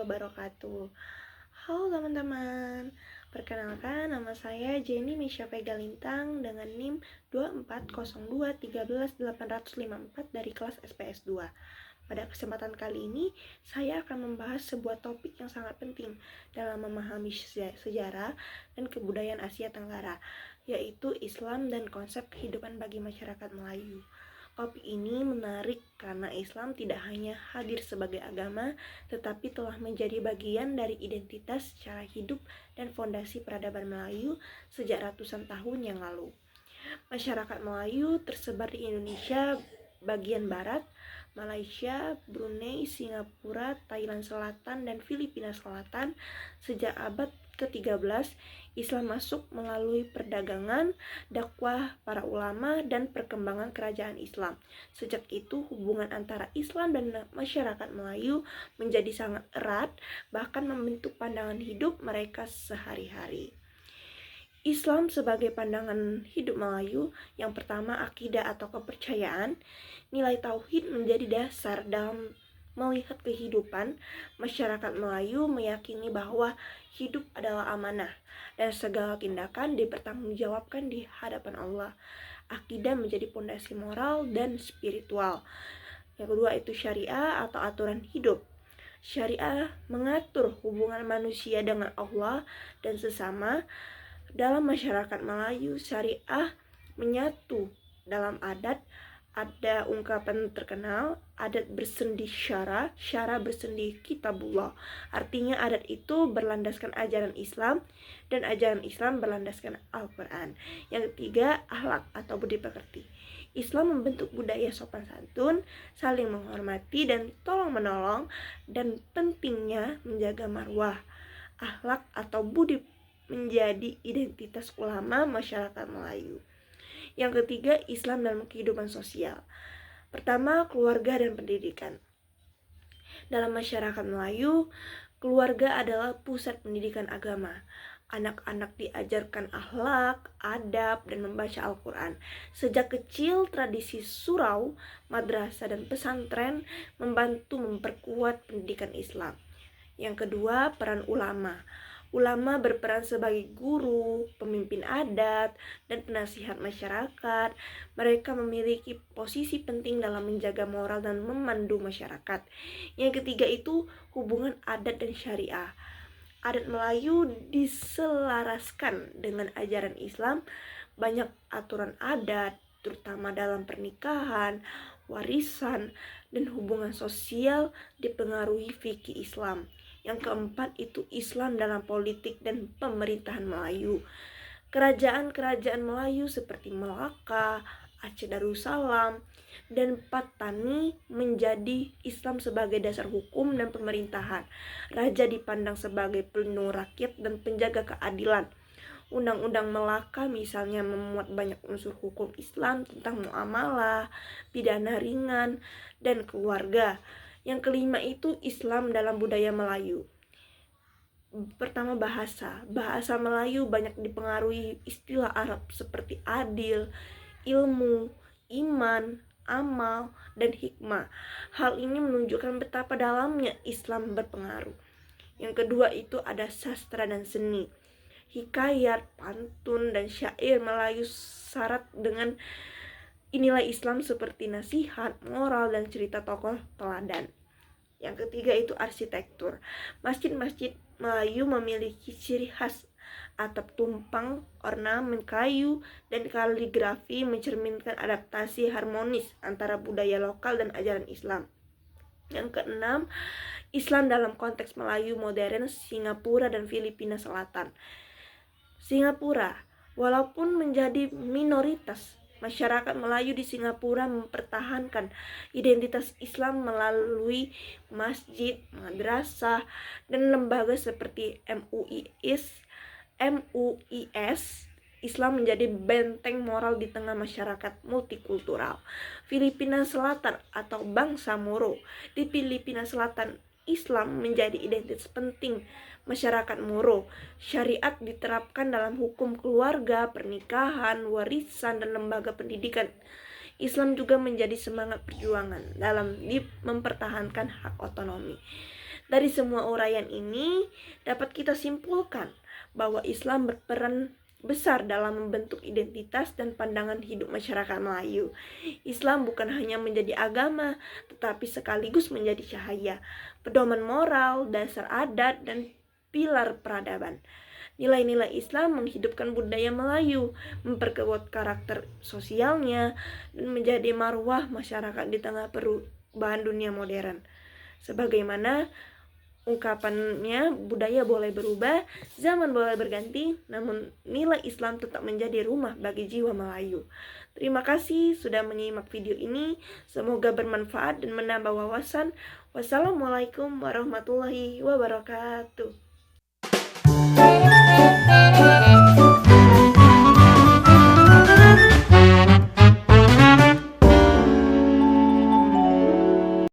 wabarakatuh. Halo teman-teman, perkenalkan nama saya Jenny Misha Vega Lintang dengan NIM 240213854 dari kelas SPS 2. Pada kesempatan kali ini, saya akan membahas sebuah topik yang sangat penting dalam memahami sejarah dan kebudayaan Asia Tenggara, yaitu Islam dan konsep kehidupan bagi masyarakat Melayu. Topik ini menarik karena Islam tidak hanya hadir sebagai agama, tetapi telah menjadi bagian dari identitas, cara hidup, dan fondasi peradaban Melayu sejak ratusan tahun yang lalu. Masyarakat Melayu tersebar di Indonesia bagian barat, Malaysia, Brunei, Singapura, Thailand Selatan, dan Filipina Selatan. Sejak abad ke-13, Islam masuk melalui perdagangan, dakwah para ulama, dan perkembangan kerajaan Islam. Sejak itu, hubungan antara Islam dan masyarakat Melayu menjadi sangat erat, bahkan membentuk pandangan hidup mereka sehari-hari. Islam sebagai pandangan hidup Melayu, yang pertama akidah atau kepercayaan. Nilai tauhid menjadi dasar dalam melihat kehidupan. Masyarakat Melayu meyakini bahwa hidup adalah amanah dan segala tindakan dipertanggungjawabkan di hadapan Allah. Akidah menjadi pondasi moral dan spiritual. Yang kedua itu syariah atau aturan hidup. Syariah mengatur hubungan manusia dengan Allah dan sesama. Dalam masyarakat Melayu, syariah menyatu dalam adat. Ada ungkapan terkenal, adat bersendi syara, syara bersendi kitabullah. Artinya adat itu berlandaskan ajaran Islam dan ajaran Islam berlandaskan Al-Quran. Yang ketiga, akhlak atau budi pekerti. Islam membentuk budaya sopan santun, saling menghormati dan tolong menolong, dan pentingnya menjaga marwah. Akhlak atau budi menjadi identitas ulama masyarakat Melayu. Yang ketiga, Islam dalam kehidupan sosial. Pertama, keluarga dan pendidikan. Dalam masyarakat Melayu, keluarga adalah pusat pendidikan agama. Anak-anak diajarkan akhlak, adab, dan membaca Al-Quran. Sejak kecil, tradisi surau, madrasah, dan pesantren membantu memperkuat pendidikan Islam. Yang kedua, peran ulama. Ulama berperan sebagai guru, pemimpin adat, dan penasihat masyarakat. Mereka memiliki posisi penting dalam menjaga moral dan memandu masyarakat. Yang ketiga itu hubungan adat dan syariah. Adat Melayu diselaraskan dengan ajaran Islam. Banyak aturan adat, terutama dalam pernikahan, warisan, dan hubungan sosial dipengaruhi fikih Islam. Yang keempat itu Islam dalam politik dan pemerintahan Melayu. Kerajaan-kerajaan Melayu seperti Melaka, Aceh Darussalam, dan Patani menjadi Islam sebagai dasar hukum dan pemerintahan. Raja dipandang sebagai pelindung rakyat dan penjaga keadilan. Undang-undang Melaka misalnya memuat banyak unsur hukum Islam tentang muamalah, pidana ringan, dan keluarga. Yang kelima itu Islam dalam budaya Melayu. Pertama, bahasa. Bahasa Melayu banyak dipengaruhi istilah Arab seperti adil, ilmu, iman, amal, dan hikmah. Hal ini menunjukkan betapa dalamnya Islam berpengaruh. Yang kedua itu ada sastra dan seni. Hikayat, pantun, dan syair Melayu syarat dengan nilai Islam seperti nasihat, moral, dan cerita tokoh teladan. Yang ketiga itu arsitektur. Masjid-masjid Melayu memiliki ciri khas. Atap tumpang, ornamen kayu, dan kaligrafi mencerminkan adaptasi harmonis antara budaya lokal dan ajaran Islam. Yang keenam, Islam dalam konteks Melayu modern, Singapura dan Filipina Selatan. Singapura, walaupun menjadi minoritas, masyarakat Melayu di Singapura mempertahankan identitas Islam melalui masjid, madrasah, dan lembaga seperti MUIS. Islam menjadi benteng moral di tengah masyarakat multikultural. Filipina Selatan atau bangsa Moro. Di Filipina Selatan, Islam menjadi identitas penting masyarakat Moro. Syariat diterapkan dalam hukum keluarga, pernikahan, warisan, dan lembaga pendidikan. Islam juga menjadi semangat perjuangan dalam mempertahankan hak otonomi. Dari semua uraian ini dapat kita simpulkan bahwa Islam berperan besar dalam membentuk identitas dan pandangan hidup masyarakat Melayu. Islam bukan hanya menjadi agama, tetapi sekaligus menjadi cahaya, pedoman moral, dasar adat, dan pilar peradaban. Nilai-nilai Islam menghidupkan budaya Melayu, memperkuat karakter sosialnya, dan menjadi marwah masyarakat di tengah perubahan dunia modern. Sebagaimana ungkapannya, budaya boleh berubah, zaman boleh berganti, namun nilai Islam tetap menjadi rumah bagi jiwa Melayu. Terima kasih sudah menyimak video ini. Semoga bermanfaat dan menambah wawasan. Wassalamualaikum warahmatullahi wabarakatuh.